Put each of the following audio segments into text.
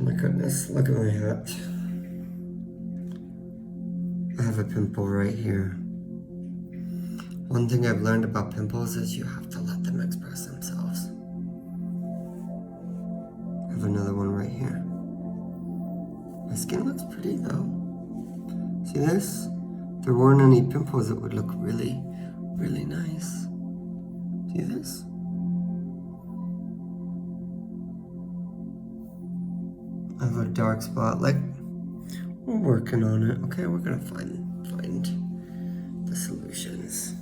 My goodness, look at my hat. I have a pimple right here. One thing I've learned about pimples is you have to let them express themselves. I have another one right here. My skin looks pretty though. See this? If there weren't any pimples, it would look really, really nice. See this? I have a dark spot, like, we're working on it. Okay, we're gonna find the solutions.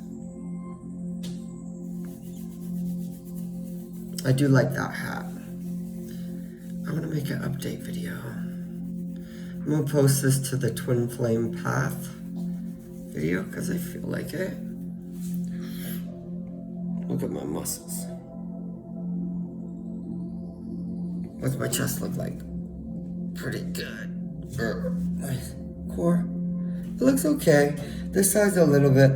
I do like that hat. I'm gonna make an update video. I'm gonna post this to the Twin Flame Path video because I feel like it. Look at my muscles. What's my chest look like? Pretty good. My core, it looks okay. This side's a little bit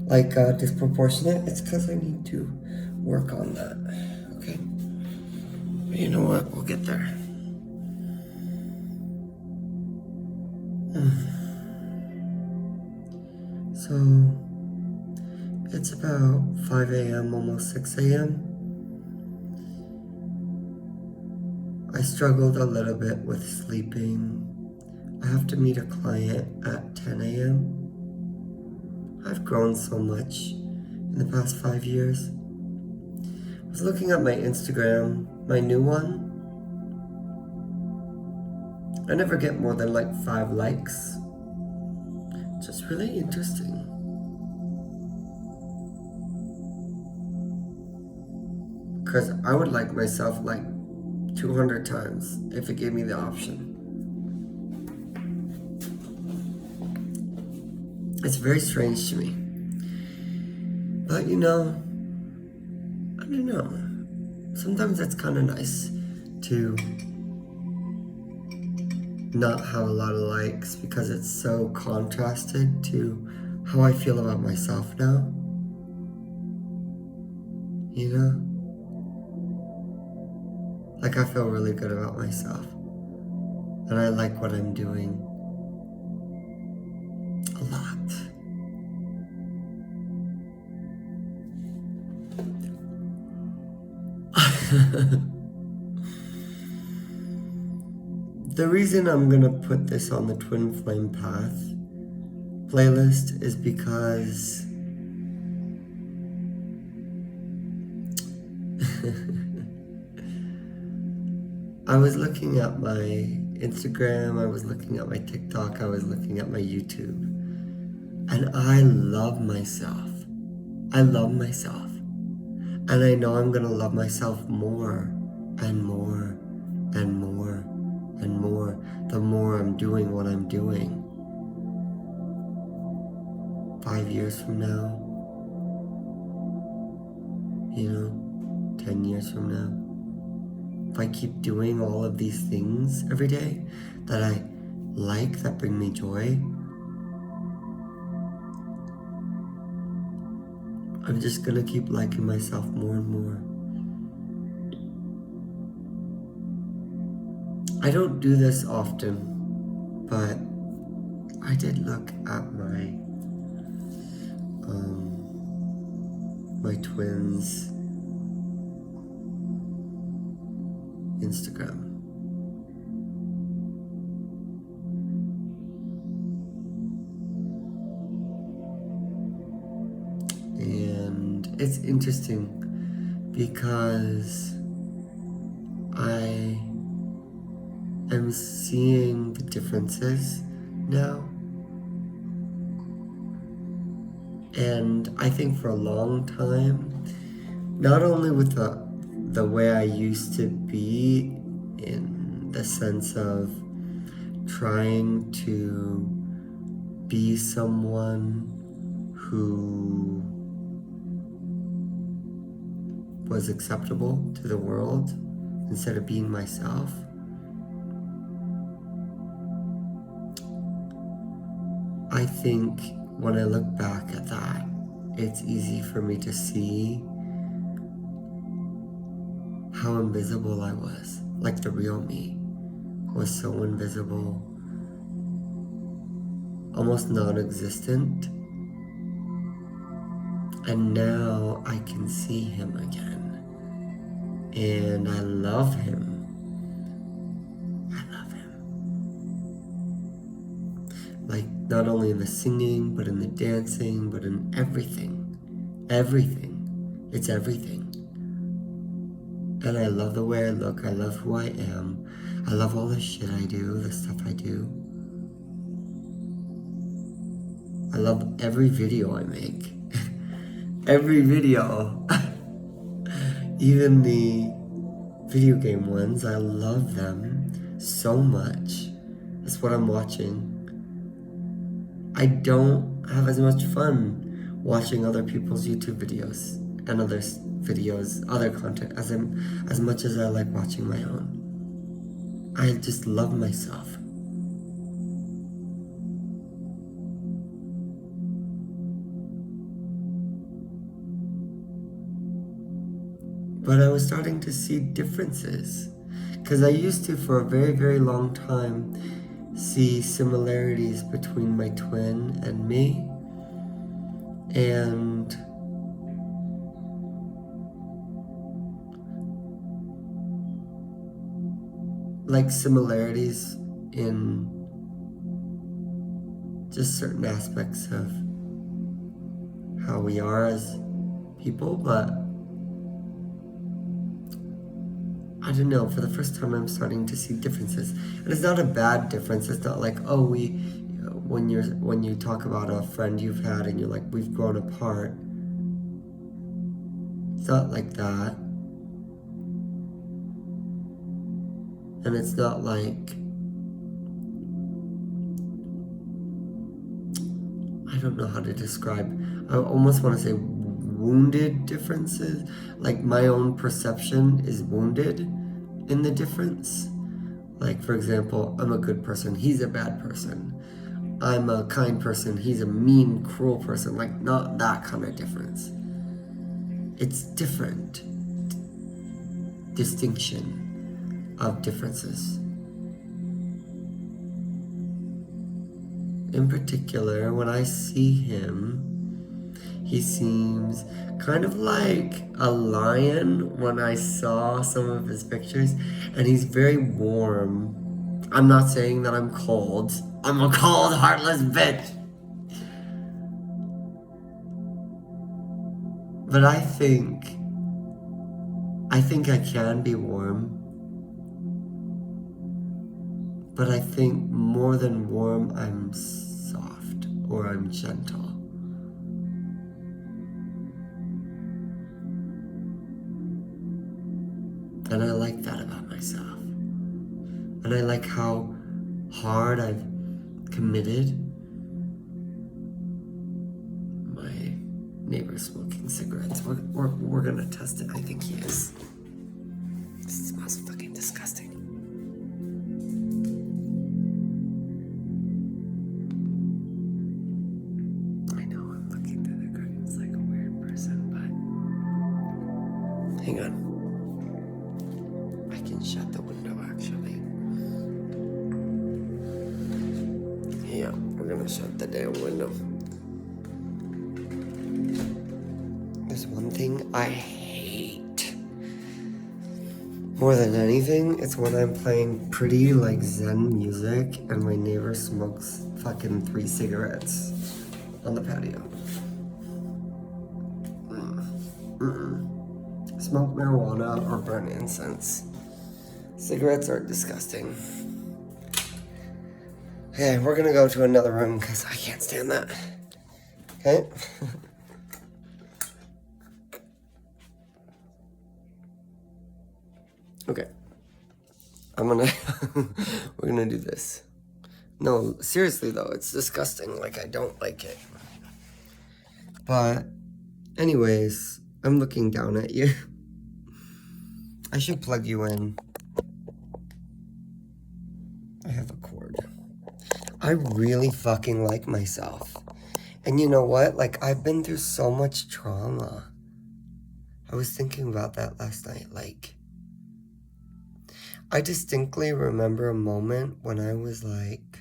like disproportionate. It's because I need to work on that. Okay. But you know what? We'll get there. So it's about 5 a.m., almost 6 a.m. I struggled a little bit with sleeping. I have to meet a client at 10 a.m. I've grown so much in the past 5 years. I was looking at my Instagram, my new one. I never get more than like 5 likes. Just really interesting. Because I would like myself like 200 times if it gave me the option. It's very strange to me. But you know, I don't know. Sometimes it's kind of nice to not have a lot of likes because it's so contrasted to how I feel about myself now. You know? Like I feel really good about myself. And I like what I'm doing a lot. The reason I'm gonna put this on the Twin Flame Path playlist is because I was looking at my Instagram, I was looking at my TikTok, I was looking at my YouTube, and I love myself. I love myself. And I know I'm gonna love myself more and more and more and more the more I'm doing what I'm doing. 5 years from now, you know, 10 years from now, if I keep doing all of these things every day that I like, that bring me joy, I'm just gonna keep liking myself more and more. I don't do this often, but I did look at my twins' Instagram. And it's interesting because I am seeing the differences now. And I think for a long time, not only with the way I used to be in the sense of trying to be someone who was acceptable to the world instead of being myself. I think when I look back at that, it's easy for me to see how invisible I was, like the real me was so invisible, almost non-existent. And now I can see him again. And I love him. I love him. Like, not only in the singing, but in the dancing, but in everything. Everything. It's everything. And I love the way I look. I love who I am. I love all the shit I do, the stuff I do. I love every video I make. Every video. Even the video game ones, I love them so much. That's what I'm watching. I don't have as much fun watching other people's YouTube videos and other videos, other content, as much as I like watching my own. I just love myself. But I was starting to see differences, because I used to, for a very, very long time, see similarities between my twin and me, and like similarities in just certain aspects of how we are as people, but I don't know, for the first time I'm starting to see differences. And it's not a bad difference. It's not like, oh, when you talk about a friend you've had and you're like, we've grown apart. It's not like that. And it's not like, I don't know how to describe, I almost want to say wounded differences. Like my own perception is wounded in the difference. Like, for example, I'm a good person, he's a bad person. I'm a kind person, he's a mean, cruel person. Like, not that kind of difference. It's different. Distinction of differences. In particular, when I see him, he seems kind of like a lion when I saw some of his pictures, and he's very warm. I'm not saying that I'm cold. I'm a cold, heartless bitch. But I think I can be warm. But I think more than warm, I'm soft or I'm gentle. And I like that about myself. And I like how hard I've committed. My neighbor's smoking cigarettes. We're gonna test it. I think he is. It smells fucking disgusting. I know I'm looking through the curtains like a weird person, but hang on. I can shut the window actually. Yeah, we're gonna shut the damn window. There's one thing I hate more than anything. It's when I'm playing pretty like Zen music and my neighbor smokes fucking 3 cigarettes on the patio. Smoke marijuana or burn incense. Cigarettes are disgusting. Okay, we're gonna go to another room because I can't stand that. Okay? Okay. We're gonna do this. No, seriously though, it's disgusting. Like, I don't like it. But, anyways, I'm looking down at you. I should plug you in. I have a cord. I really fucking like myself. And you know what? Like, I've been through so much trauma. I was thinking about that last night. Like, I distinctly remember a moment when I was like,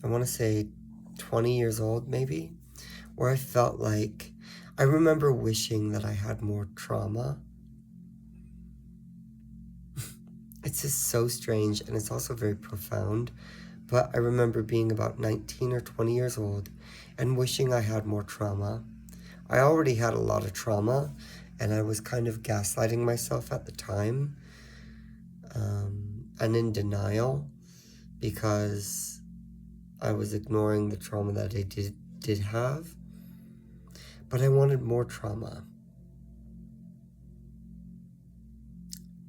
I want to say 20 years old maybe, where I felt like, I remember wishing that I had more trauma. It's just so strange, and it's also very profound, but I remember being about 19 or 20 years old and wishing I had more trauma. I already had a lot of trauma, and I was kind of gaslighting myself at the time, and in denial, because I was ignoring the trauma that I did have, but I wanted more trauma.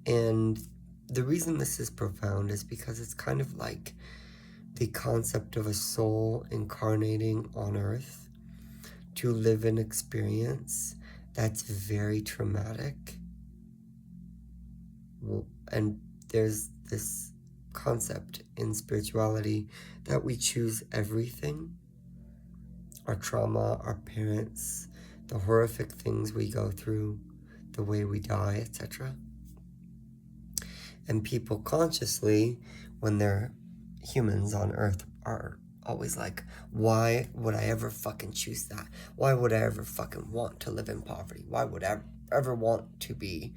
And the reason this is profound is because it's kind of like the concept of a soul incarnating on Earth to live an experience that's very traumatic. And there's this concept in spirituality that we choose everything. Our trauma, our parents, the horrific things we go through, the way we die, etc. And people consciously, when they're humans on Earth, are always like, why would I ever fucking choose that? Why would I ever fucking want to live in poverty? Why would I ever want to be,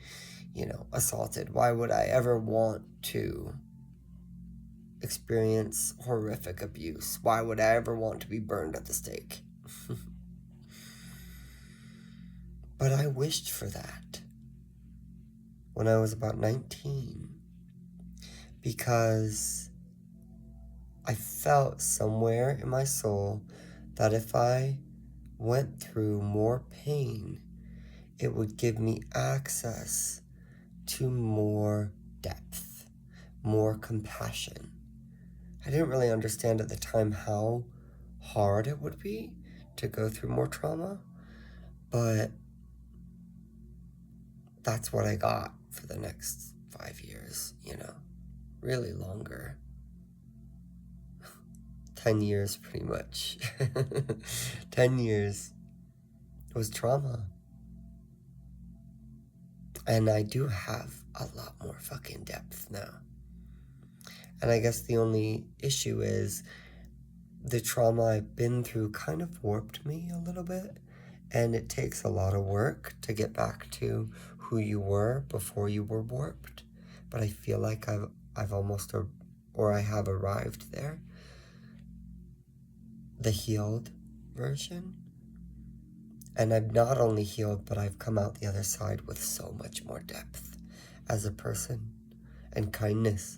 assaulted? Why would I ever want to experience horrific abuse? Why would I ever want to be burned at the stake? But I wished for that when I was about 19, because I felt somewhere in my soul that if I went through more pain, it would give me access to more depth, more compassion. I didn't really understand at the time how hard it would be to go through more trauma, but that's what I got for the next 5 years, really longer. 10 years, pretty much. 10 years was trauma. And I do have a lot more fucking depth now. And I guess the only issue is the trauma I've been through kind of warped me a little bit. And it takes a lot of work to get back to who you were before you were warped. But I feel like I've almost, or I have arrived there. The healed version. And I've not only healed, but I've come out the other side with so much more depth as a person. And kindness.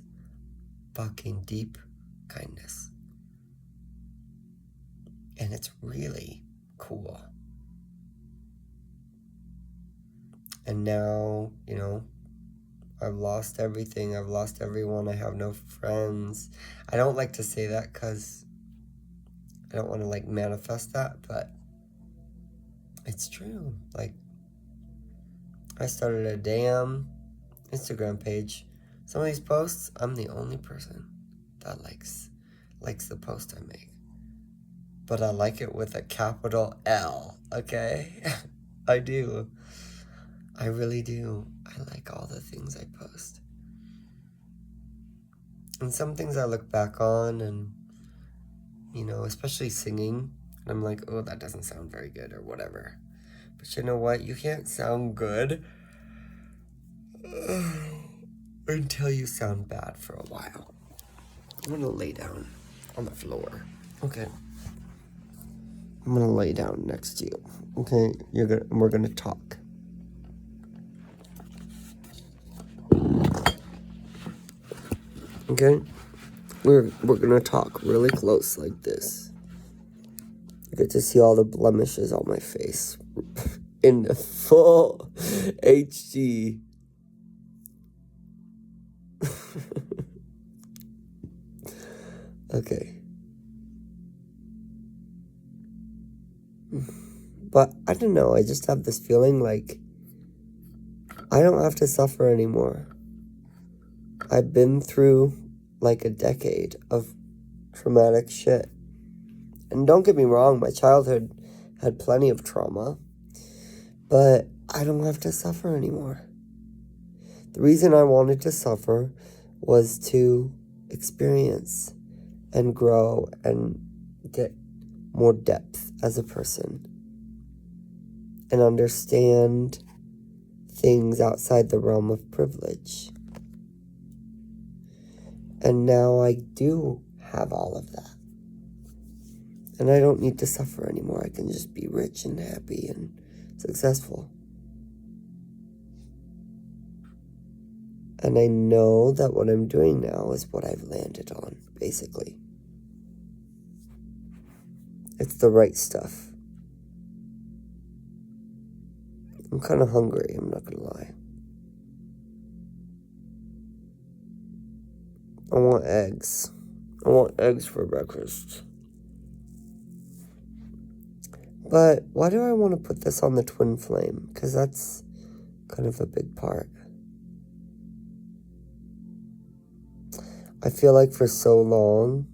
Fucking deep kindness. And it's really cool. And now, I've lost everything. I've lost everyone. I have no friends. I don't like to say that because I don't want to manifest that, but it's true. I started a damn Instagram page. Some of these posts, I'm the only person that likes the post I make. But I like it with a capital L, okay? I do. I really do. I like all the things I post. And some things I look back on and, especially singing, and I'm like, oh, that doesn't sound very good or whatever. But you know what? You can't sound good until you sound bad for a while. I'm going to lay down on the floor. Okay. I'm going to lay down next to you. Okay? We're going to talk. Okay? We're gonna talk really close like this. You get to see all the blemishes on my face in the full HD. Okay. But I don't know, I just have this feeling like I don't have to suffer anymore. I've been through a decade of traumatic shit. And don't get me wrong, my childhood had plenty of trauma. But I don't have to suffer anymore. The reason I wanted to suffer was to experience and grow and get more depth as a person and understand things outside the realm of privilege. And now I do have all of that. And I don't need to suffer anymore. I can just be rich and happy and successful. And I know that what I'm doing now is what I've landed on, basically. It's the right stuff. I'm kind of hungry, I'm not gonna lie. I want eggs. I want eggs for breakfast. But why do I want to put this on the twin flame? Because that's kind of a big part. I feel like for so long,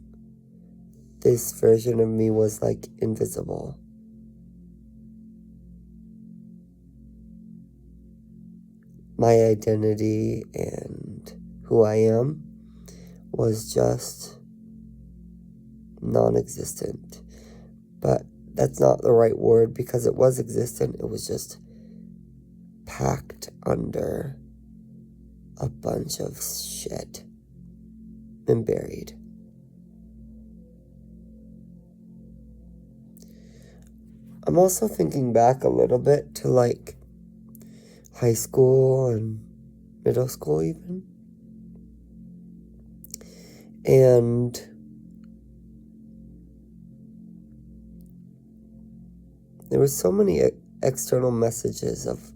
this version of me was like invisible. My identity and who I am was just non-existent. But that's not the right word because it was existent. It was just packed under a bunch of shit and buried. I'm also thinking back a little bit to like high school and middle school even. And there were so many external messages of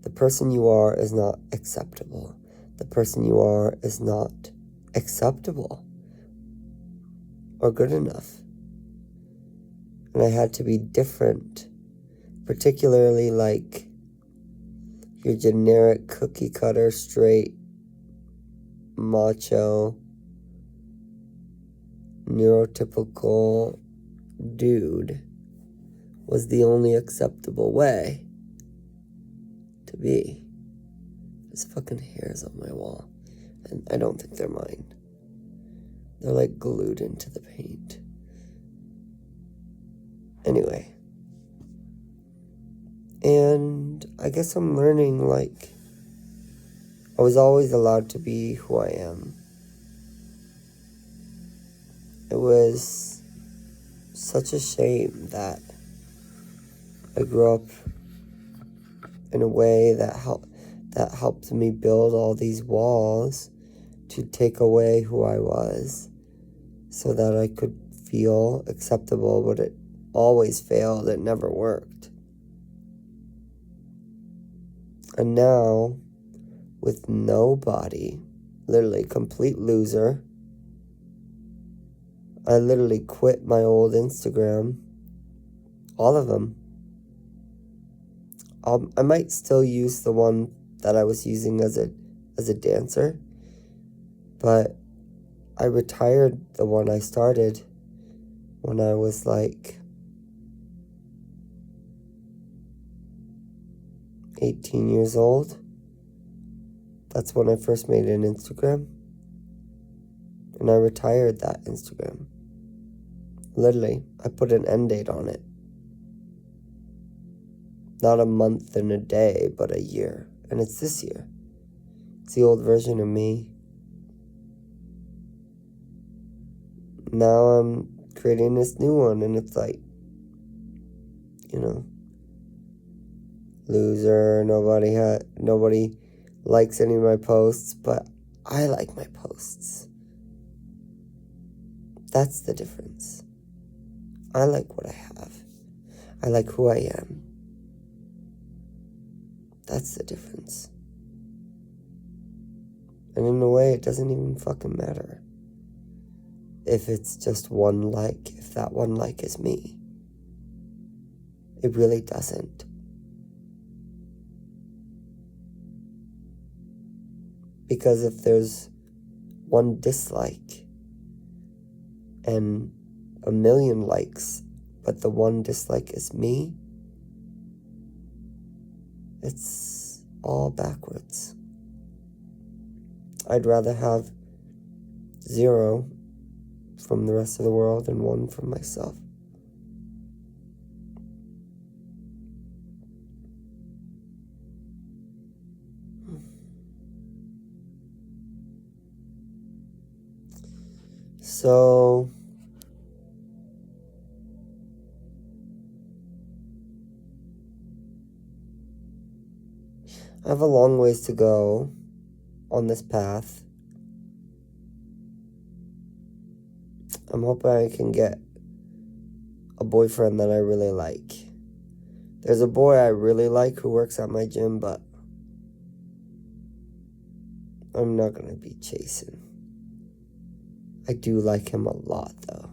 the person you are is not acceptable. The person you are is not acceptable or good enough. And I had to be different, particularly like your generic cookie cutter, straight, macho, neurotypical dude was the only acceptable way to be. There's fucking hairs on my wall, and I don't think they're mine. They're like glued into the paint. Anyway. And I guess I'm learning, like, I was always allowed to be who I am. It was such a shame that I grew up in a way that helped me build all these walls to take away who I was so that I could feel acceptable, but it always failed. It never worked. And now, with no body, literally complete loser, I literally quit my old Instagram, all of them. I might still use the one that I was using as a dancer, but I retired the one I started when I was like 18 years old. That's when I first made an Instagram. And I retired that Instagram. Literally, I put an end date on it. Not a month and a day, but a year. And it's this year. It's the old version of me. Now I'm creating this new one, and it's like, you know, loser, nobody likes any of my posts, but I like my posts. That's the difference. I like what I have. I like who I am. That's the difference. And in a way, it doesn't even fucking matter if it's just one like, if that one like is me. It really doesn't. Because if there's one dislike and a million likes, but the one dislike is me, It's all backwards. I'd rather have 0 from the rest of the world and 1 from myself. So I have a long ways to go on this path. I'm hoping I can get a boyfriend that I really like. There's a boy I really like who works at my gym, but I'm not going to be chasing. I do like him a lot, though.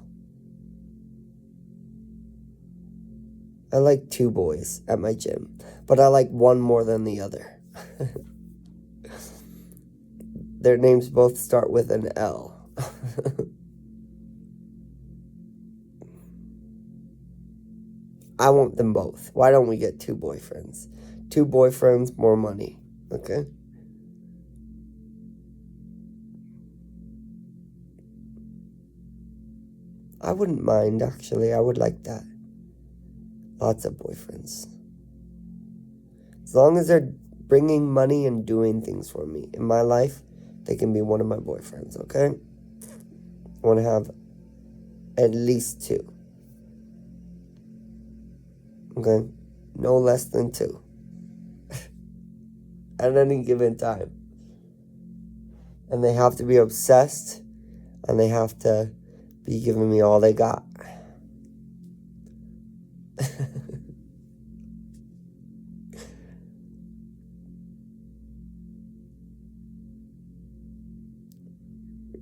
I like 2 boys at my gym, but I like one more than the other. Their names both start with an L. I want them both. Why don't we get 2 boyfriends? 2 boyfriends, more money. Okay? I wouldn't mind, actually. I would like that. Lots of boyfriends. As long as they're bringing money and doing things for me in my life, they can be one of my boyfriends, okay? I want to have at least 2. Okay? No less than 2. At any given time. And they have to be obsessed, and they have to be giving me all they got.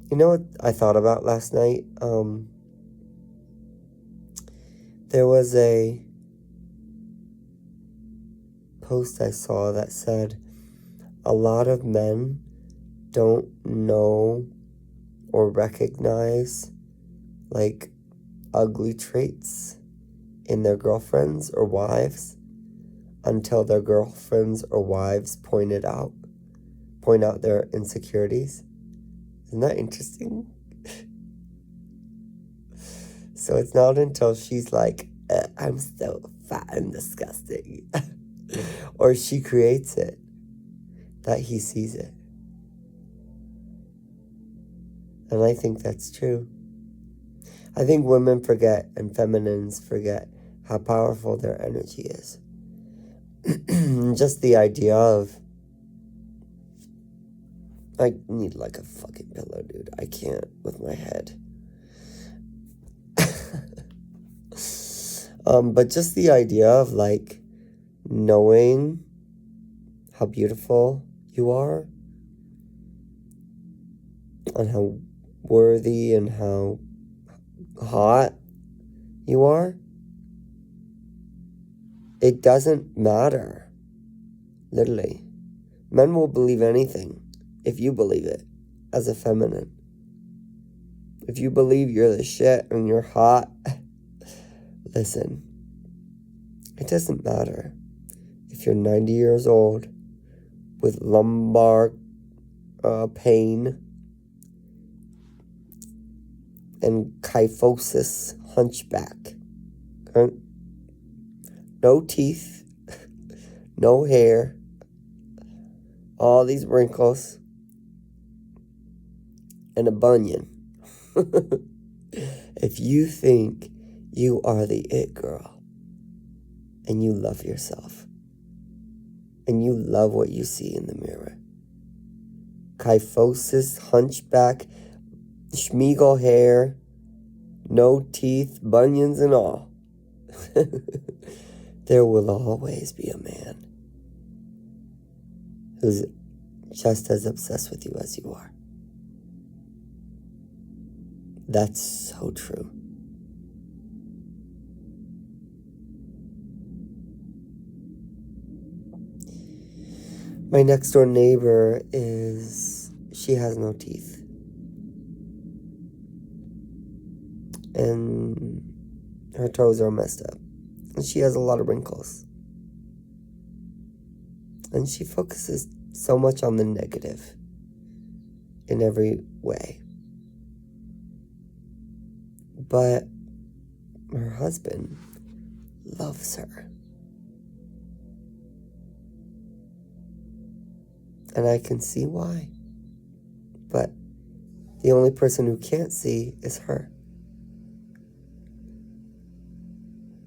You know what I thought about last night? There was a post I saw that said a lot of men don't know or recognize like ugly traits in their girlfriends or wives until their girlfriends or wives point out their insecurities. Isn't that interesting? So it's not until she's like, I'm so fat and disgusting, or she creates it, that he sees it. And I think that's true. I think women forget and feminines forget how powerful their energy is. Just the idea of, I need like a fucking pillow, dude. I can't with my head. But just the idea of like knowing how beautiful you are and how worthy and how hot you are, it doesn't matter. Literally. Men will believe anything if you believe it as a feminine. If you believe you're the shit and you're hot, listen, it doesn't matter if you're 90 years old with lumbar pain and kyphosis, hunchback. Okay? No teeth, no hair, all these wrinkles, and a bunion. If you think you are the it girl and you love yourself and you love what you see in the mirror, kyphosis, hunchback, Schmiegel hair, no teeth, bunions and all, there will always be a man who's just as obsessed with you as you are. That's so true. My next door neighbor she has no teeth. And her toes are messed up. And she has a lot of wrinkles. And she focuses so much on the negative in every way. But her husband loves her. And I can see why. But the only person who can't see is her.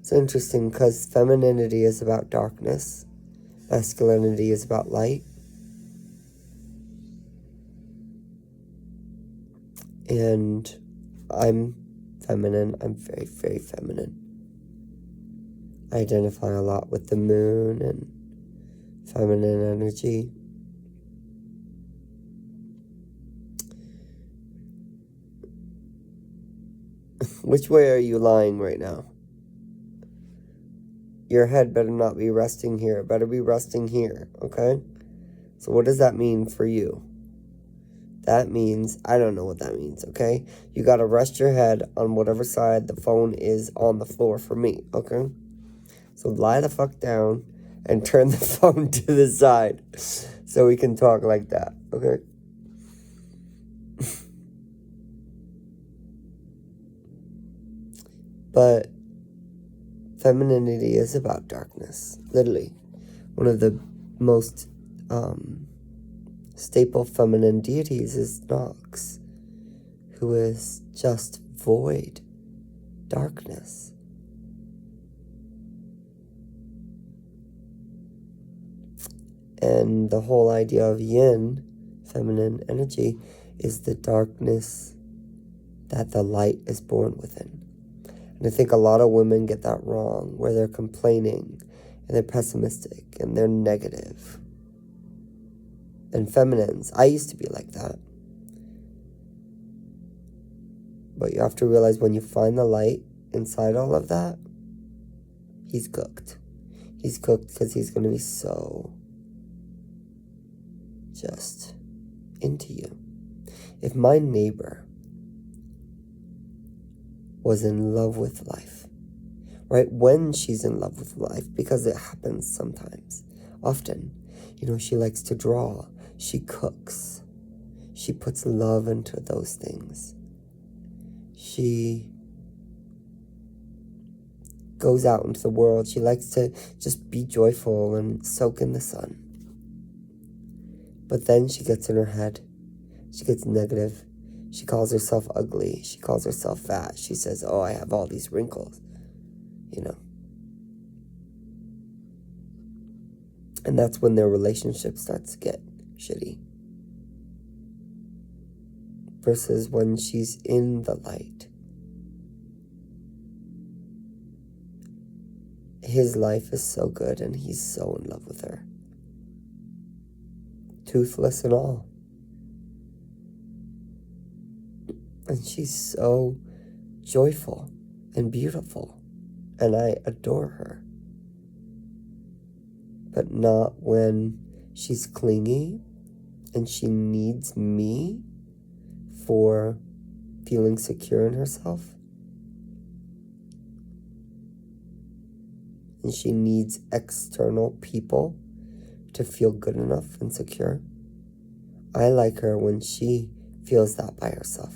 It's interesting because femininity is about darkness. Masculinity is about light. And I'm feminine. I'm very, very feminine. I identify a lot with the moon and feminine energy. Which way are you lying right now? Your head better not be resting here. It better be resting here, okay? So what does that mean for you? That means, I don't know what that means, okay? You gotta rest your head on whatever side the phone is on the floor for me, okay? So lie the fuck down and turn the phone to the side so we can talk like that, okay? But femininity is about darkness, literally. One of the most staple feminine deities is Nox, who is just void, darkness. And the whole idea of yin, feminine energy, is the darkness that the light is born within. And I think a lot of women get that wrong, where they're complaining, and they're pessimistic, and they're negative. And feminines, I used to be like that. But you have to realize when you find the light inside all of that, he's cooked. He's cooked because he's going to be so just into you. If my neighbor was in love with life, right? When she's in love with life, because it happens sometimes, often, she likes to draw, she cooks, she puts love into those things. She goes out into the world. She likes to just be joyful and soak in the sun. But then she gets in her head. She gets negative. She calls herself ugly. She calls herself fat. She says, oh, I have all these wrinkles, And that's when their relationship starts to get shitty. Versus when she's in the light. His life is so good and he's so in love with her. Toothless and all. And she's so joyful and beautiful. And I adore her. But not when she's clingy and she needs me for feeling secure in herself. And she needs external people to feel good enough and secure. I like her when she feels that by herself.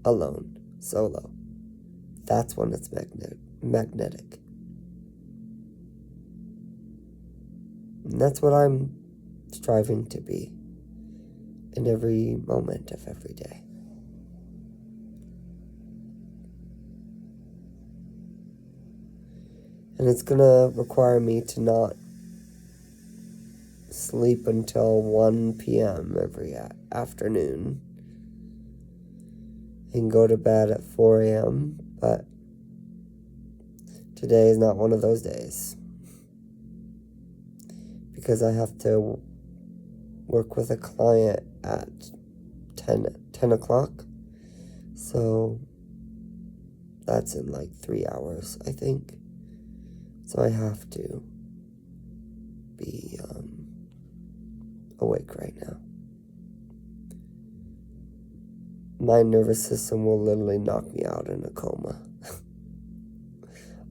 Alone. Solo. That's when it's magnetic. And that's what I'm striving to be in every moment of every day. And it's gonna require me to not sleep until 1 p.m. every afternoon and go to bed at 4 a.m. But today is not one of those days because I have to work with a client at 10 o'clock. So that's in like 3 hours, I think. So I have to be awake right now. My nervous system will literally knock me out in a coma.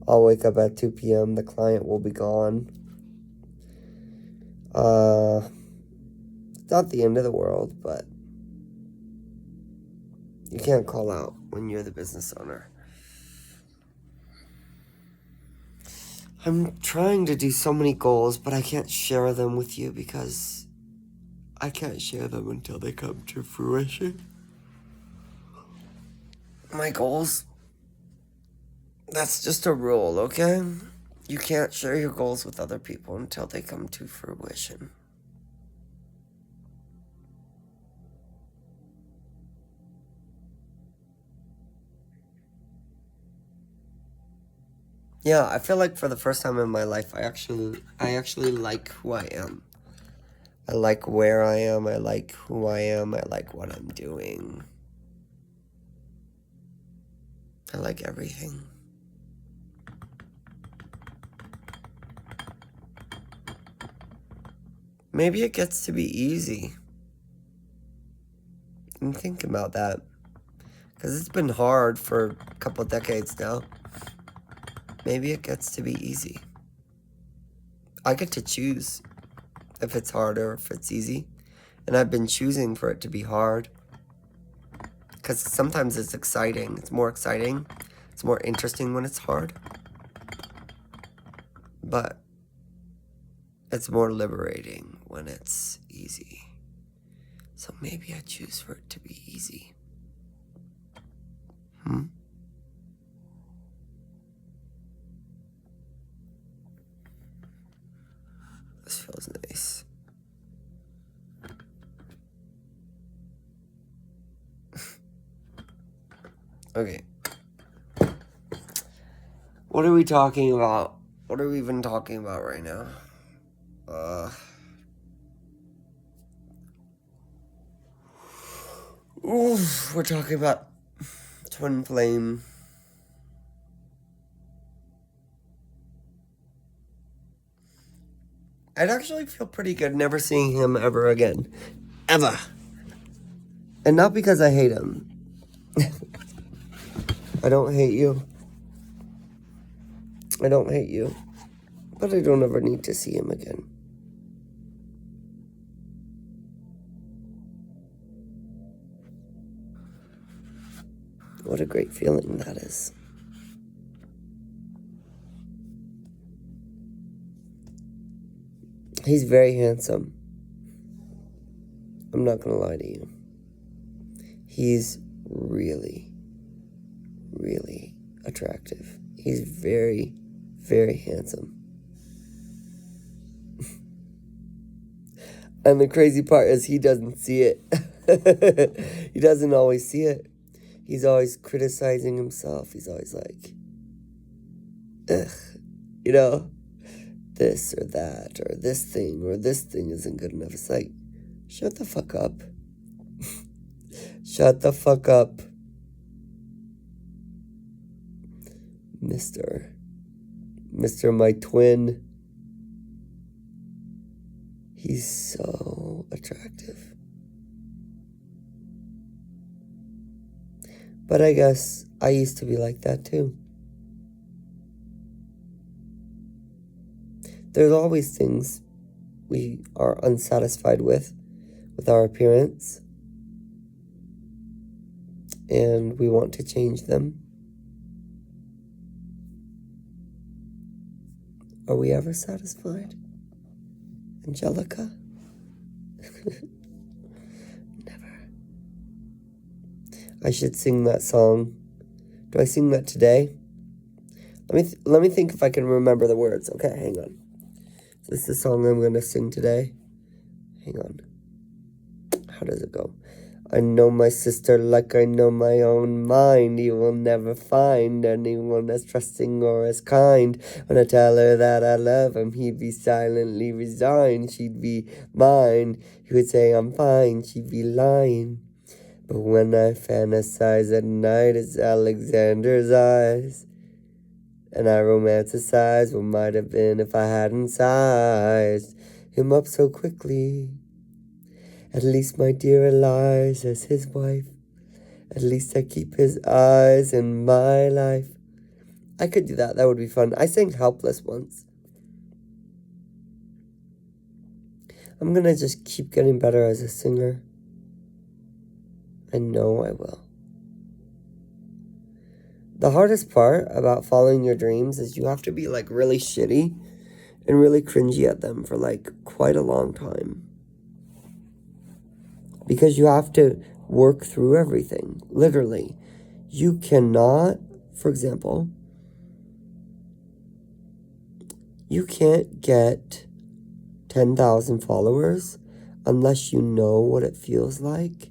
I'll wake up at 2 p.m. The client will be gone. It's not the end of the world, but you can't call out when you're the business owner. I'm trying to do so many goals, but I can't share them with you because I can't share them until they come to fruition. My goals, that's just a rule, okay? You can't share your goals with other people until they come to fruition. Yeah, I feel like for the first time in my life, I actually like who I am. I like where I am. I like who I am. I like what I'm doing. I like everything. Maybe it gets to be easy. And think about that. Because it's been hard for a couple decades now. Maybe it gets to be easy. I get to choose if it's hard or if it's easy. And I've been choosing for it to be hard. Because sometimes it's exciting. It's more exciting. It's more interesting when it's hard. But it's more liberating when it's easy. So maybe I choose for it to be easy. This feels nice. Okay. What are we talking about? What are we even talking about right now? We're talking about Twin Flame. I'd actually feel pretty good never seeing him ever again. Ever. And not because I hate him. I don't hate you. I don't hate you. But I don't ever need to see him again. What a great feeling that is. He's very handsome. I'm not gonna lie to you. He's really, really attractive. He's very, very handsome. And the crazy part is he doesn't see it. He doesn't always see it. He's always criticizing himself. He's always like, ugh, you know, this or that, or this thing isn't good enough. It's like, shut the fuck up. Shut the fuck up. Mr. My twin. He's so attractive. But I guess I used to be like that too. There's always things we are unsatisfied with our appearance. And we want to change them. Are we ever satisfied? Angelica? Never. I should sing that song. Do I sing that today? Let me think if I can remember the words. Okay, hang on. Is this the song I'm going to sing today? Hang on. How does it go? I know my sister like I know my own mind. You will never find anyone as trusting or as kind. When I tell her that I love him, he'd be silently resigned. She'd be mine. He would say I'm fine. She'd be lying. But when I fantasize at night, it's Alexander's eyes. And I romanticize what might have been if I hadn't sized him up so quickly. At least my dear Eliza's his wife. At least I keep his eyes in my life. I could do that. That would be fun. I sang Helpless once. I'm gonna just keep getting better as a singer. I know I will. The hardest part about following your dreams is you have to be like really shitty and really cringy at them for like quite a long time. Because you have to work through everything, literally. You cannot, for example, you can't get 10,000 followers unless you know what it feels like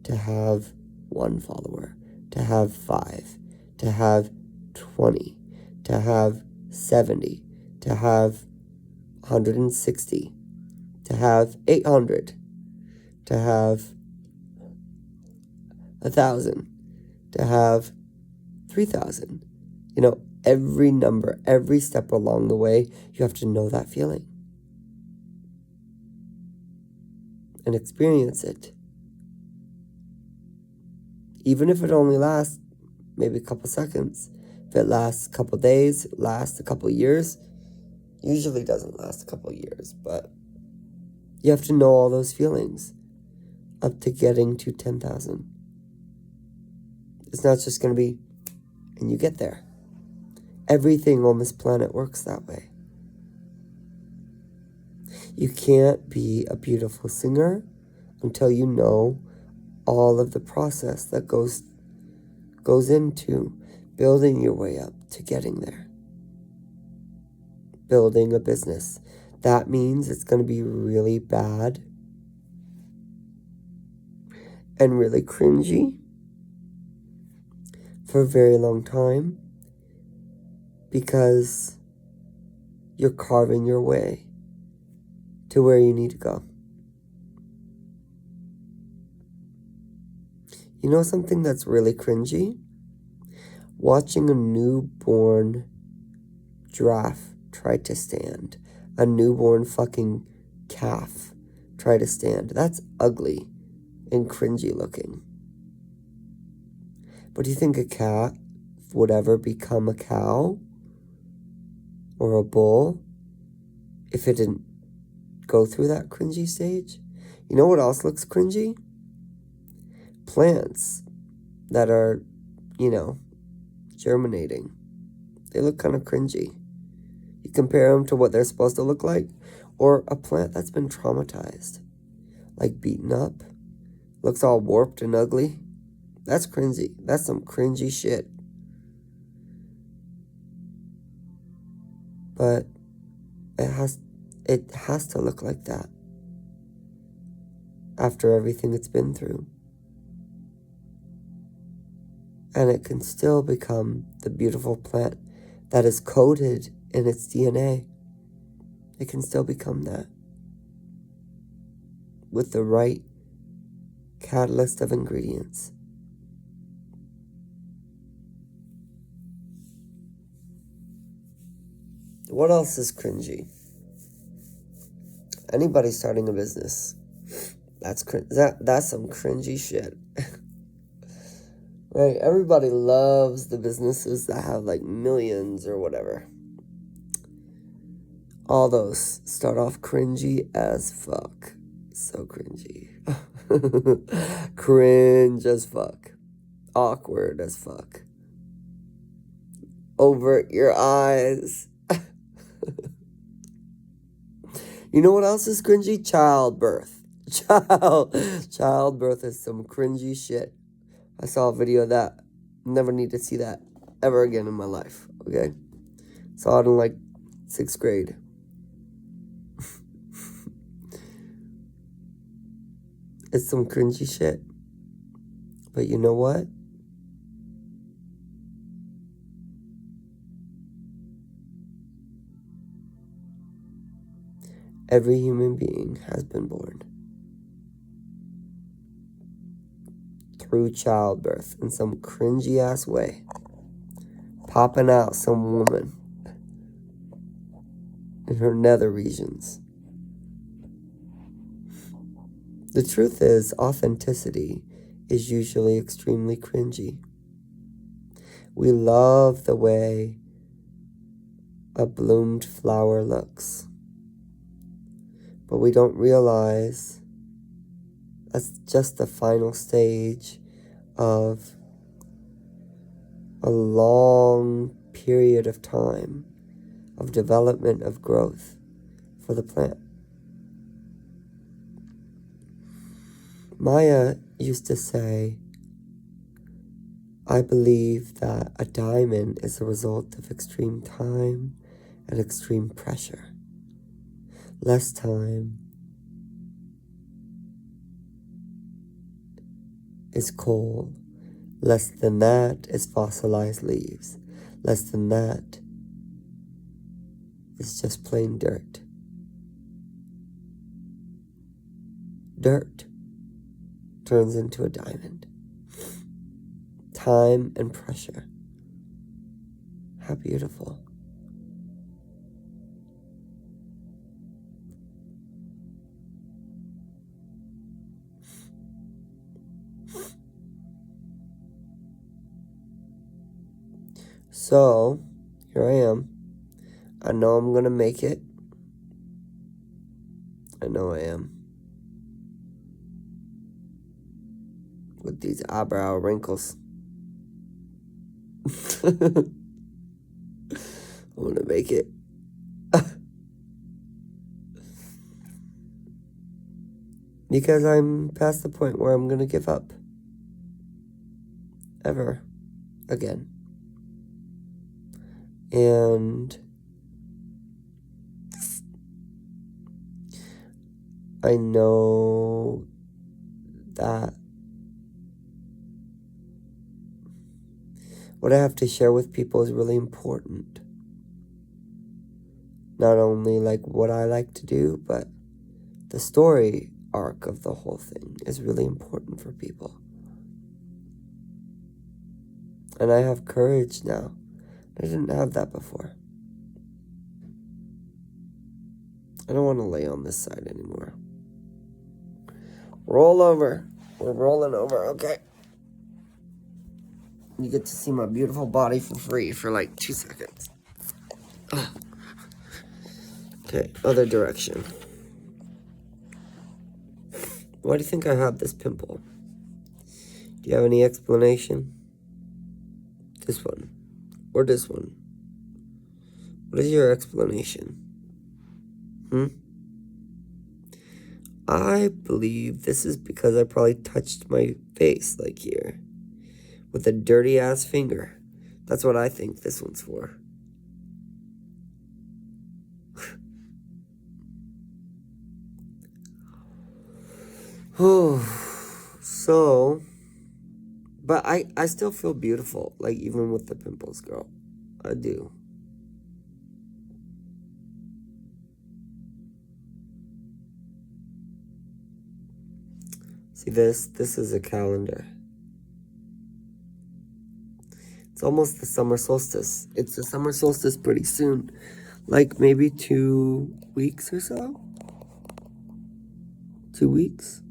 to have 1 follower, to have 5, to have 20, to have 70, to have 160, to have 800, to have 1,000, to have 3,000. You know, every number, every step along the way, you have to know that feeling and experience it. Even if it only lasts maybe a couple seconds, if it lasts a couple days, lasts a couple years, usually doesn't last a couple years, but you have to know all those feelings up to getting to 10,000. It's not just going to be, and you get there. Everything on this planet works that way. You can't be a beautiful singer until you know all of the process that goes into building your way up to getting there. Building a business. That means it's going to be really bad and really cringy for a very long time because you're carving your way to where you need to go. You know something that's really cringy? Watching a newborn giraffe try to stand. A newborn fucking calf try to stand. That's ugly and cringy looking. But do you think a cat would ever become a cow or a bull if it didn't go through that cringy stage? You know what else looks cringy? Plants that are, germinating. They look kind of cringy. You compare them to what they're supposed to look like, or a plant that's been traumatized, like beaten up, looks all warped and ugly. That's cringy. That's some cringy shit. But it has to look like that after everything it's been through. And it can still become the beautiful plant that is coded in its DNA. It can still become that with the right catalyst of ingredients. What else is cringy? Anybody starting a business, that's some cringy shit. Right? Everybody loves the businesses that have like millions or whatever. All those start off cringy as fuck. So cringy. Cringe as fuck. Awkward as fuck. Over your eyes. You know what else is cringy? Childbirth. Childbirth is some cringy shit. I saw a video of that. Never need to see that ever again in my life. Okay? Saw it in like 6th grade. It's some cringy shit. But you know what? Every human being has been born through childbirth in some cringy ass way, popping out some woman in her nether regions. The truth is, authenticity is usually extremely cringy. We love the way a bloomed flower looks, But we don't realize that's just the final stage of a long period of time of development, of growth for the plant. Maya used to say, I believe that a diamond is a result of extreme time and extreme pressure. Less time is coal. Less than that is fossilized leaves. Less than that is just plain dirt. Dirt turns into a diamond. Time and pressure. How beautiful. So, here I am. I know I'm gonna make it. I know I am. With these eyebrow wrinkles. I want to make it. Because I'm past the point where I'm going to give up. Ever. Again. And I know that what I have to share with people is really important. Not only like what I like to do, but the story arc of the whole thing is really important for people. And I have courage now. I didn't have that before. I don't want to lay on this side anymore. Roll over. We're rolling over, okay? You get to see my beautiful body for free for like 2 seconds. Okay, other direction. Why do you think I have this pimple? Do you have any explanation? This one. Or this one. What is your explanation? I believe this is because I probably touched my face, like here, with a dirty ass finger. That's what I think this one's for. So, but I still feel beautiful, like even with the pimples, girl. I do. See this? This is a calendar. It's almost the summer solstice. It's the summer solstice pretty soon. Like maybe 2 weeks or so. 2 weeks.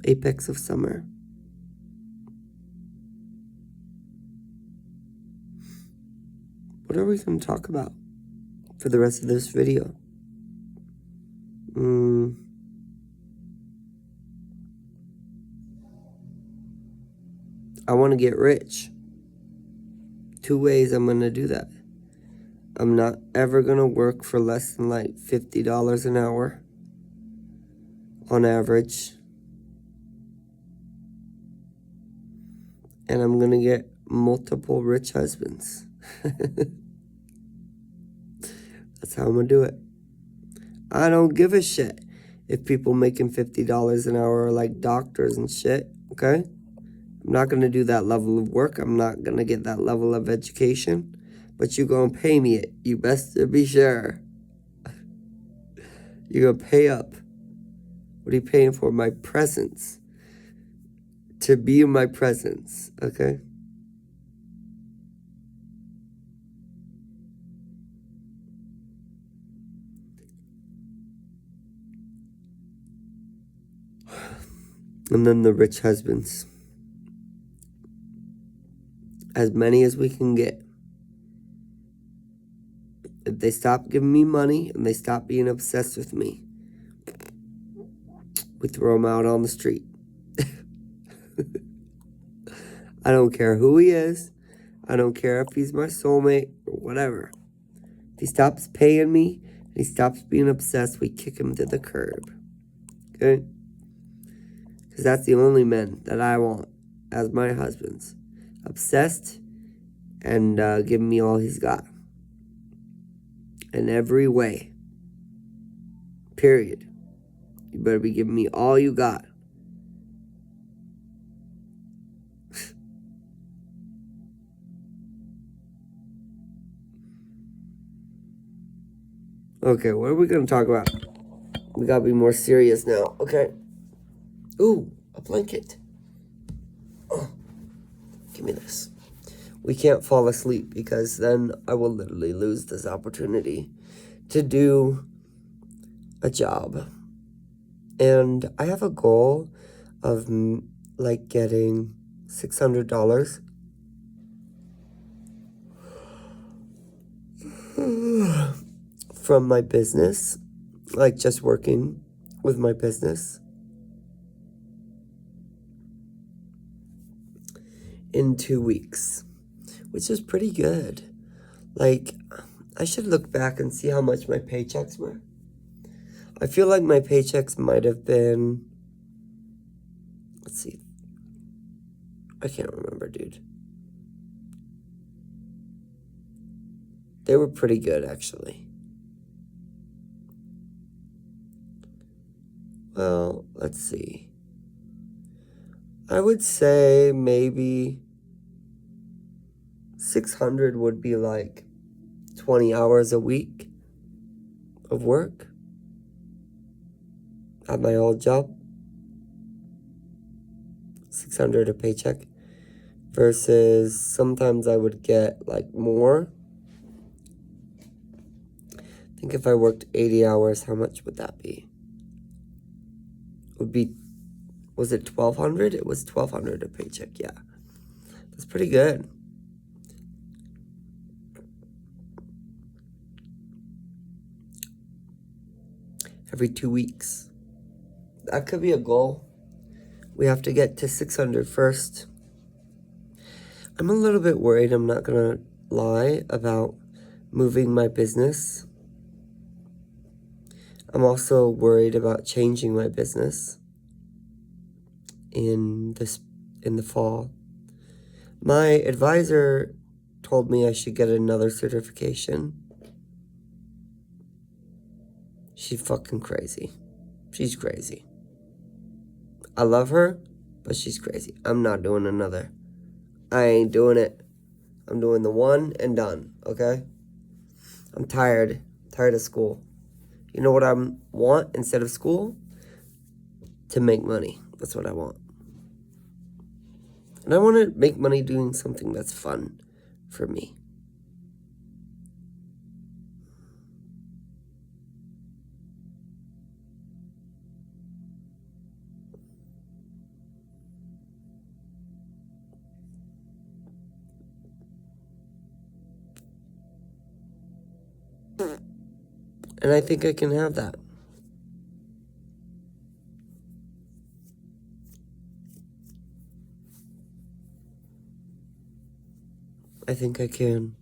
Apex of summer. What are we going to talk about for the rest of this video? I want to get rich. 2 ways I'm going to do that. I'm not ever going to work for less than like $50 an hour on average. And I'm going to get multiple rich husbands. That's how I'm going to do it. I don't give a shit if people making $50 an hour are like doctors and shit, okay? I'm not going to do that level of work. I'm not going to get that level of education. But you going to pay me it. You best to be sure. You're going to pay up. What are you paying for? My presence. To be in my presence, okay? And then the rich husbands. As many as we can get. If they stop giving me money and they stop being obsessed with me, we throw him out on the street. I don't care who he is. I don't care if he's my soulmate or whatever. If he stops paying me and he stops being obsessed, we kick him to the curb. Okay? Because that's the only men that I want as my husbands. Obsessed and giving me all he's got. In every way. Period. You better be giving me all you got. Okay, what are we going to talk about? We got to be more serious now. Okay. Ooh, a blanket. Oh, give me this. We can't fall asleep because then I will literally lose this opportunity to do a job. And I have a goal of like getting $600 from my business, like just working with my business, in 2 weeks, which is pretty good. Like, I should look back and see how much my paychecks were. I feel like my paychecks might have been, let's see, I can't remember, dude. They were pretty good, actually. Well, let's see. I would say maybe 600 would be like 20 hours a week of work at my old job. 600 a paycheck. Versus sometimes I would get like more. I think if I worked 80 hours, how much would that be? Was it 1,200? It was 1,200 a paycheck, yeah. That's pretty good. Every 2 weeks. That could be a goal. We have to get to 600 first. I'm a little bit worried, I'm not gonna lie, about moving my business. I'm also worried about changing my business in the fall. My advisor told me I should get another certification. She's fucking crazy. She's crazy. I love her, but she's crazy. I'm not doing another. I ain't doing it. I'm doing the one and done, okay? I'm tired of school. You know what I want instead of school? To make money. That's what I want. And I want to make money doing something that's fun for me. And I think I can have that. I think I can.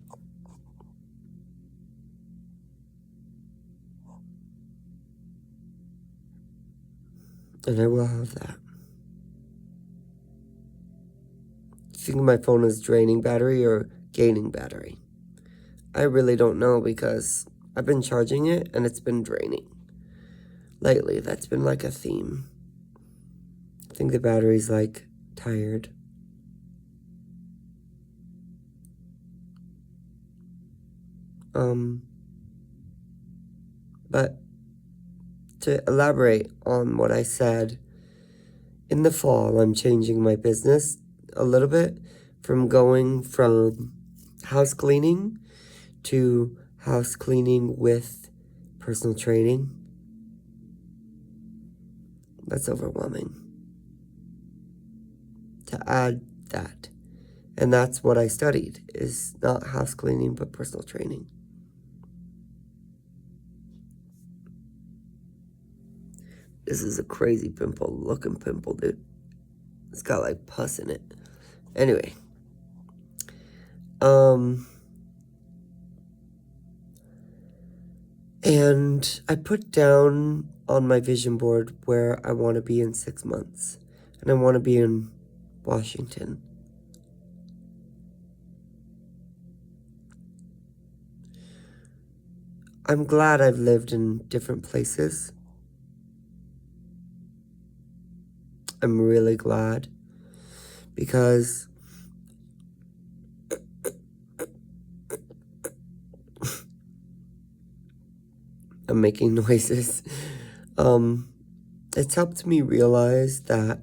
And I will have that. Do you think my phone is draining battery or gaining battery? I really don't know because I've been charging it and it's been draining. Lately, that's been like a theme. I think the battery's like tired. But to elaborate on what I said, in the fall, I'm changing my business a little bit from going from house cleaning to house cleaning with personal training. That's overwhelming. To add that. And that's what I studied, is not house cleaning, but personal training. This is a crazy pimple looking pimple, dude. It's got like pus in it. Anyway. And I put down on my vision board where I want to be in 6 months. And I want to be in Washington. I'm glad I've lived in different places. I'm really glad. Because I'm making noises. It's helped me realize that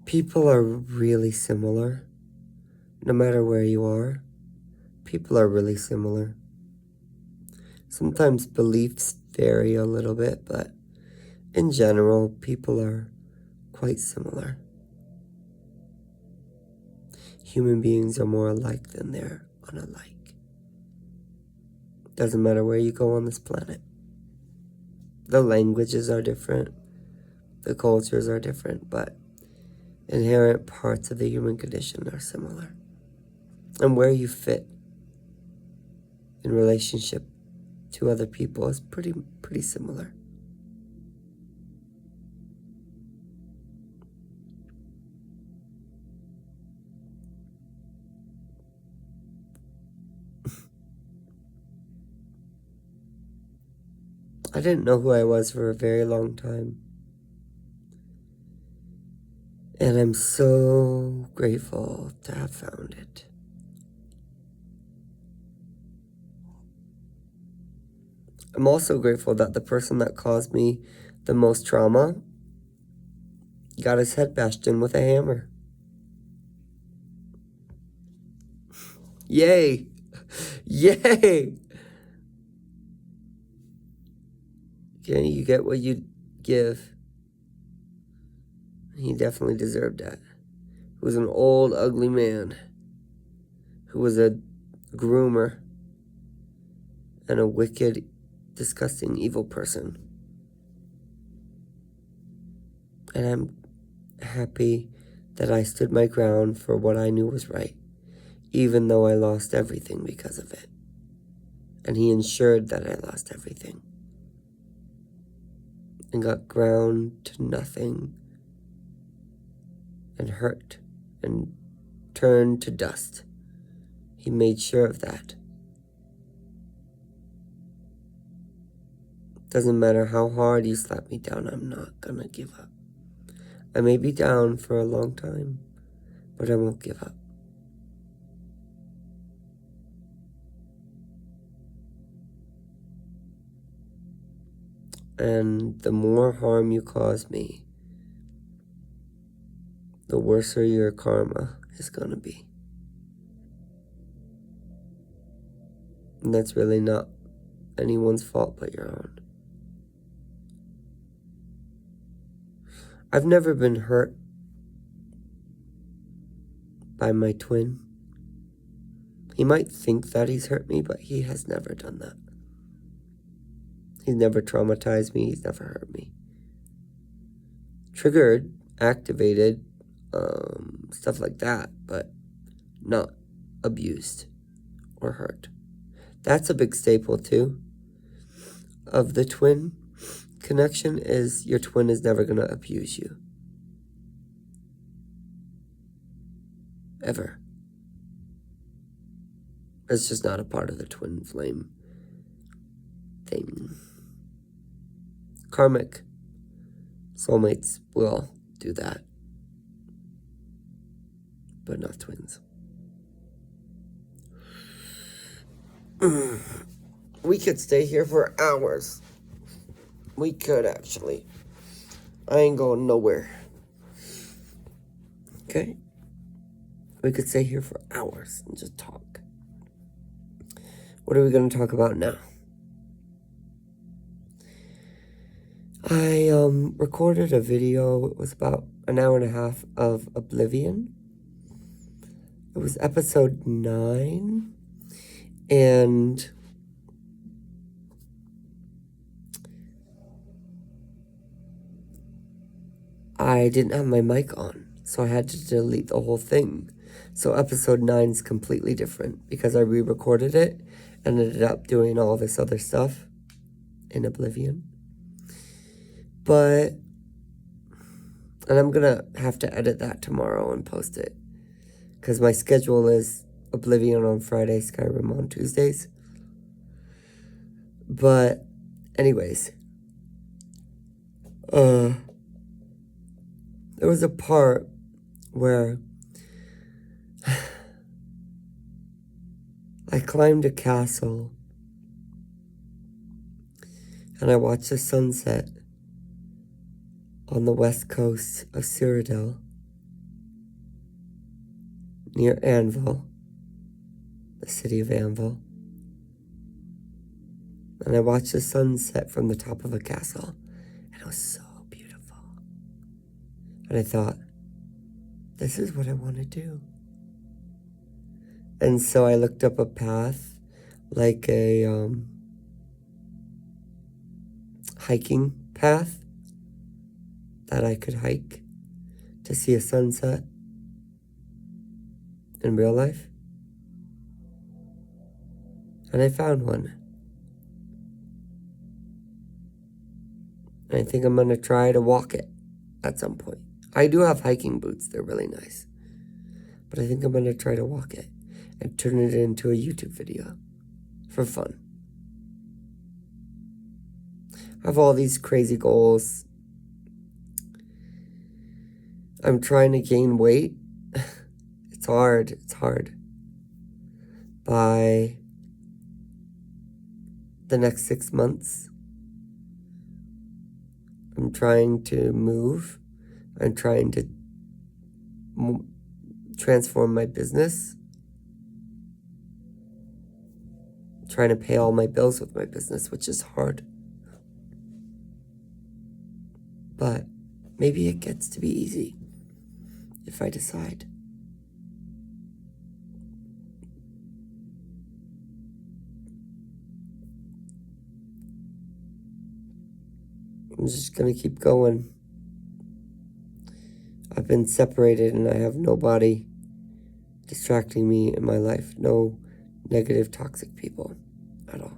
people are really similar. No matter where you are, people are really similar. Sometimes beliefs vary a little bit, but in general, people are quite similar. Human beings are more alike than they're unalike. Doesn't matter where you go on this planet. The languages are different. The cultures are different, but inherent parts of the human condition are similar. And where you fit in relationship to other people is pretty similar. I didn't know who I was for a very long time. And I'm so grateful to have found it. I'm also grateful that the person that caused me the most trauma got his head bashed in with a hammer. Yay! Yay! Okay, you get what you give. He definitely deserved that. He was an old, ugly man who was a groomer and a wicked, disgusting, evil person. And I'm happy that I stood my ground for what I knew was right, even though I lost everything because of it. And he ensured that I lost everything and got ground to nothing and hurt and turned to dust. He made sure of that. Doesn't matter how hard you slap me down, I'm not gonna give up. I may be down for a long time, but I won't give up. And the more harm you cause me, the worser your karma is gonna be. And that's really not anyone's fault but your own. I've never been hurt by my twin. He might think that he's hurt me, but he has never done that. He's never traumatized me. He's never hurt me. Triggered, activated, stuff like that, but not abused or hurt. That's a big staple too of the twin connection, is your twin is never going to abuse you. Ever. It's just not a part of the twin flame thing. Karmic soulmates will do that, but not twins. We could stay here for hours. We could, actually. I ain't going nowhere. Okay? We could stay here for hours and just talk. What are we going to talk about now? I recorded a video. It was about an hour and a half of Oblivion. It was episode 9. And I didn't have my mic on, so I had to delete the whole thing. So episode 9 is completely different because I re-recorded it and ended up doing all this other stuff in Oblivion. And I'm gonna have to edit that tomorrow and post it because my schedule is Oblivion on Friday, Skyrim on Tuesdays. But anyways, there was a part where I climbed a castle and I watched the sunset on the west coast of Cyrodiil near Anvil, the city of Anvil. And I watched the sunset from the top of a castle, and it was so beautiful. And I thought, this is what I want to do. And so I looked up a path, like a hiking path that I could hike to see a sunset in real life. And I found one. And I think I'm going to try to walk it at some point. I do have hiking boots. They're really nice. But I think I'm going to try to walk it and turn it into a YouTube video for fun. I have all these crazy goals. I'm trying to gain weight. It's hard. By the next 6 months, I'm trying to move. I'm trying to transform my business. I'm trying to pay all my bills with my business, which is hard. But maybe it gets to be easy if I decide. I'm just gonna keep going. I've been separated and I have nobody distracting me in my life. No negative, toxic people at all.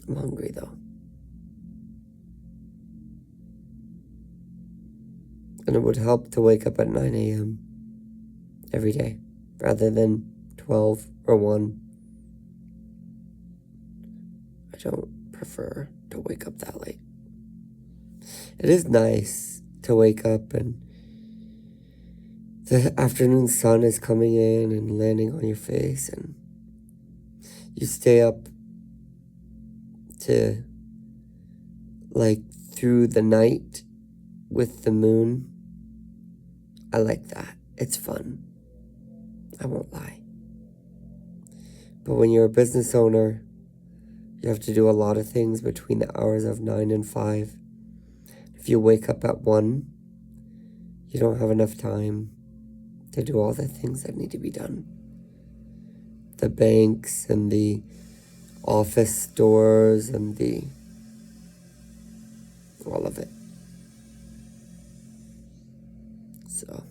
I'm hungry though. And it would help to wake up at 9 a.m. every day rather than 12 or 1. I don't prefer to wake up that late. It is nice to wake up and the afternoon sun is coming in and landing on your face, and you stay up to through the night with the moon. I like that. It's fun. I won't lie. But when you're a business owner, you have to do a lot of things between the hours of 9 and 5. If you wake up at 1, you don't have enough time to do all the things that need to be done. The banks and the office stores and all of it. So,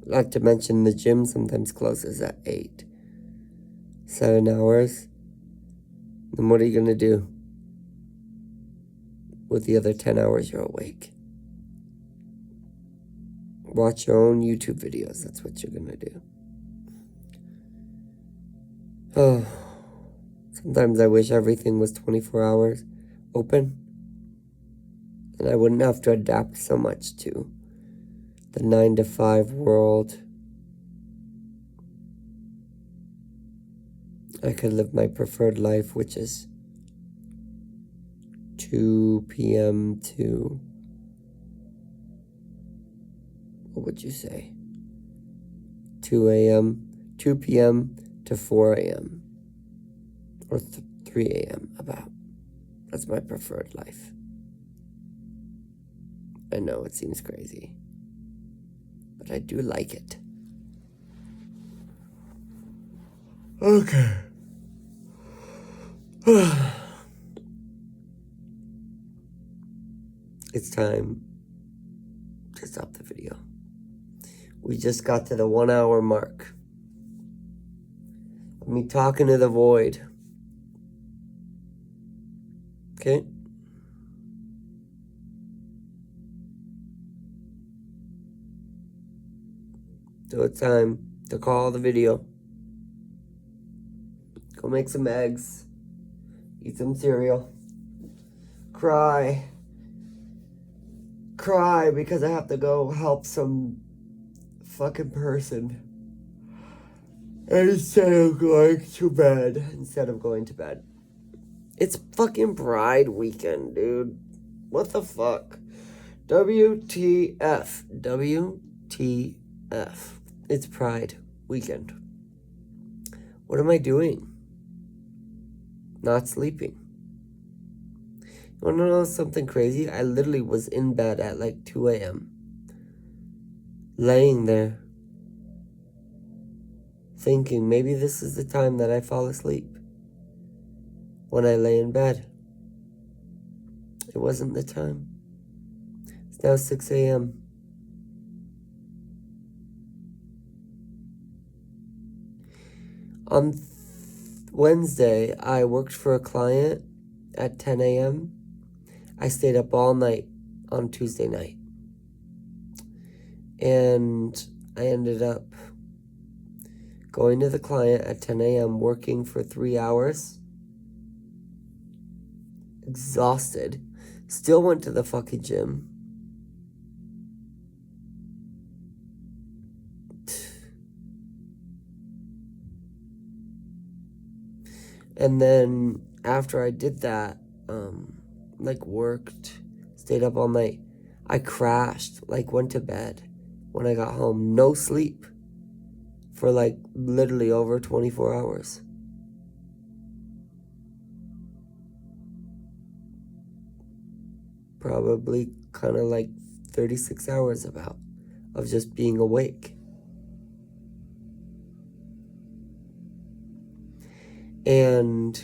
not to mention the gym sometimes closes at 8. 7 hours. Then what are you going to do with the other 10 hours you're awake? Watch your own YouTube videos. That's what you're going to do. Oh, sometimes I wish everything was 24 hours open. And I wouldn't have to adapt so much to the 9 to 5 world. I could live my preferred life, which is 2 p.m. to, what would you say? 2 p.m. to 4 a.m. or 3 a.m. about. That's my preferred life. I know it seems crazy, but I do like it. Okay. it's time to stop the video. We just got to the 1 hour mark of me talking to the void. Okay? So it's time to call the video. Go make some eggs. Eat some cereal. Cry because I have to go help some fucking person. Instead of going to bed. It's fucking Pride weekend, dude. What the fuck? WTF. It's Pride weekend. What am I doing? Not sleeping. You wanna know something crazy? I literally was in bed at like 2 a.m. laying there thinking maybe this is the time that I fall asleep. When I lay in bed. It wasn't the time. It's now 6 a.m. On Wednesday, I worked for a client at 10 a.m. I stayed up all night on Tuesday night. And I ended up going to the client at 10 a.m., working for 3 hours. Exhausted. Still went to the fucking gym. And then after I did that, worked, stayed up all night, I crashed, went to bed when I got home. No sleep for literally over 24 hours. Probably kind of 36 hours of just being awake. And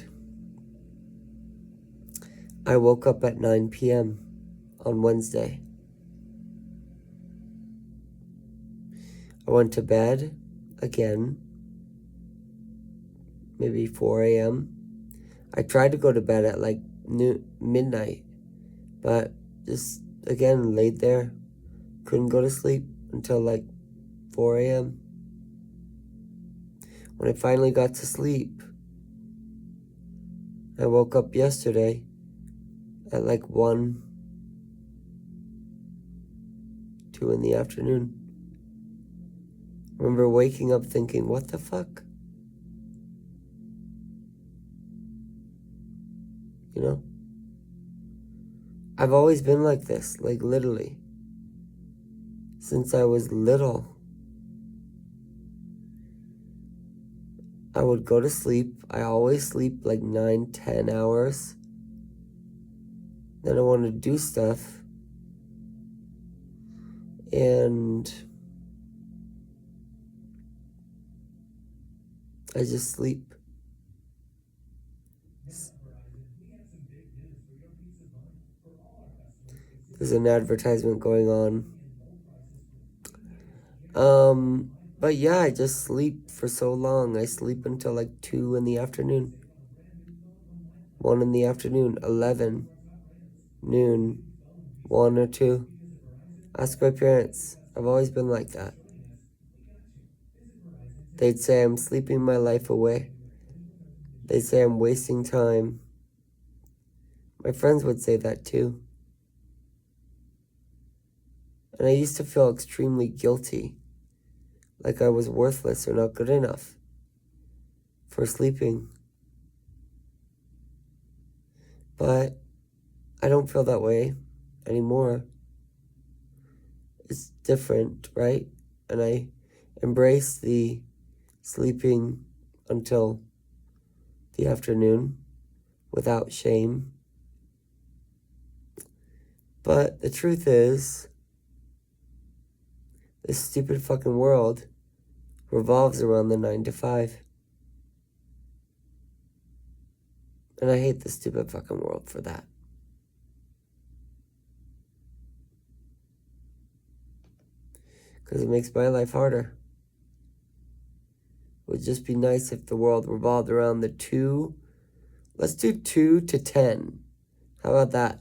I woke up at 9 p.m. on Wednesday. I went to bed again, maybe 4 a.m. I tried to go to bed at midnight, but just again laid there. Couldn't go to sleep until 4 a.m. When I finally got to sleep, I woke up yesterday at 1, 2 in the afternoon. I remember waking up thinking, what the fuck? You know? I've always been like this, literally. Since I was little. I would go to sleep. I always sleep 9, 10 hours. Then I want to do stuff. And I just sleep. There's an advertisement going on. But yeah, I just sleep for so long. I sleep until 2 in the afternoon. 1 in the afternoon, 11, noon, 1 or 2. Ask my parents. I've always been like that. They'd say I'm sleeping my life away. They'd say I'm wasting time. My friends would say that too. And I used to feel extremely guilty. Like I was worthless or not good enough for sleeping. But I don't feel that way anymore. It's different, right? And I embrace the sleeping until the afternoon without shame. But the truth is, this stupid fucking world revolves around the 9 to 5. And I hate the stupid fucking world for that. because it makes my life harder. It would just be nice if the world revolved around the 2. Let's do 2 to 10. How about that?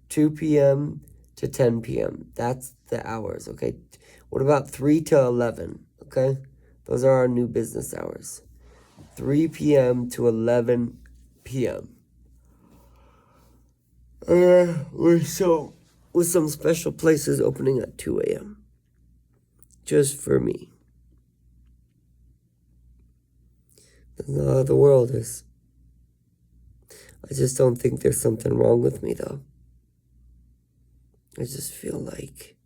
2 p.m. to 10 p.m. That's the hours, okay? What about 3 to 11, okay? Those are our new business hours. 3 p.m. to 11 p.m. With some special places opening at 2 a.m. Just for me. That's not how the world is. I just don't think there's something wrong with me, though. I just feel like,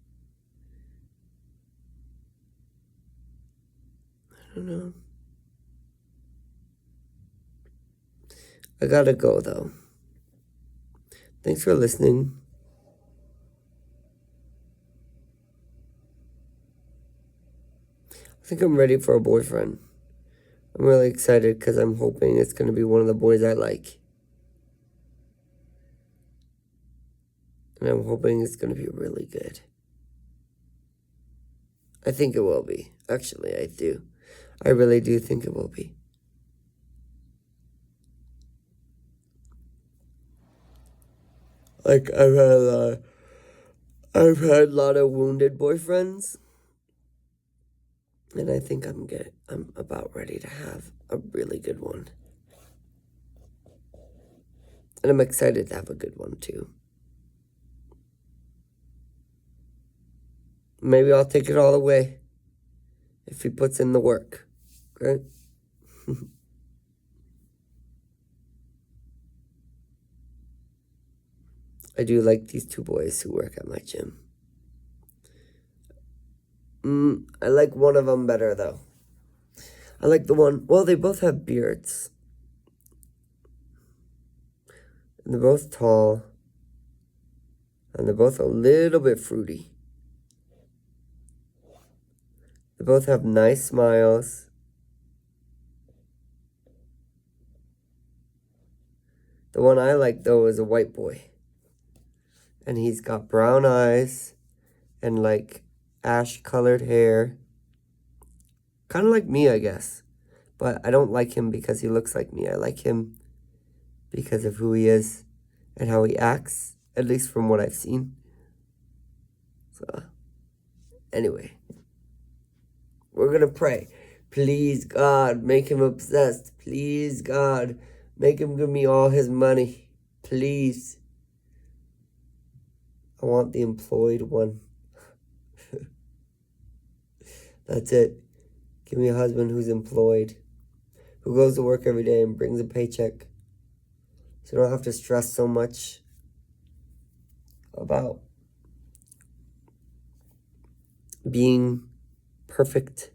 I don't know. I gotta go, though. Thanks for listening. I think I'm ready for a boyfriend. I'm really excited because I'm hoping it's going to be one of the boys I like. And I'm hoping it's going to be really good. I think it will be. Actually, I do. I really do think it will be. Like, I've had a lot of wounded boyfriends. And I think I'm about ready to have a really good one. And I'm excited to have a good one, too. Maybe I'll take it all away if he puts in the work. Okay? I do like these 2 boys who work at my gym. I like one of them better, though. I like the one, well, they both have beards. And they're both tall. And they're both a little bit fruity. They both have nice smiles. The one I like, though, is a white boy. And he's got brown eyes and, like, ash-colored hair. Kind of like me, I guess. But I don't like him because he looks like me. I like him because of who he is and how he acts, at least from what I've seen. So, anyway. We're going to pray. Please, God, make him obsessed. Please, God, make him give me all his money. Please. I want the employed one. That's it. Give me a husband who's employed, who goes to work every day and brings a paycheck, so I don't have to stress so much about being perfect.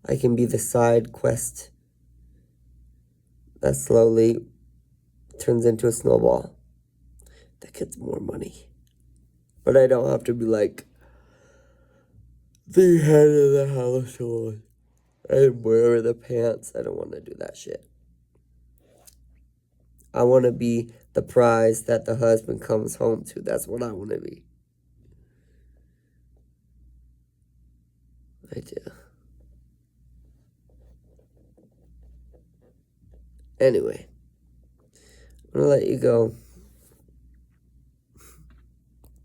I can be the side quest that slowly turns into a snowball that gets more money. But I don't have to be like the head of the household and wear the pants. I don't want to do that shit. I want to be the prize that the husband comes home to. That's what I want to be. I do. Anyway, I'm going to let you go.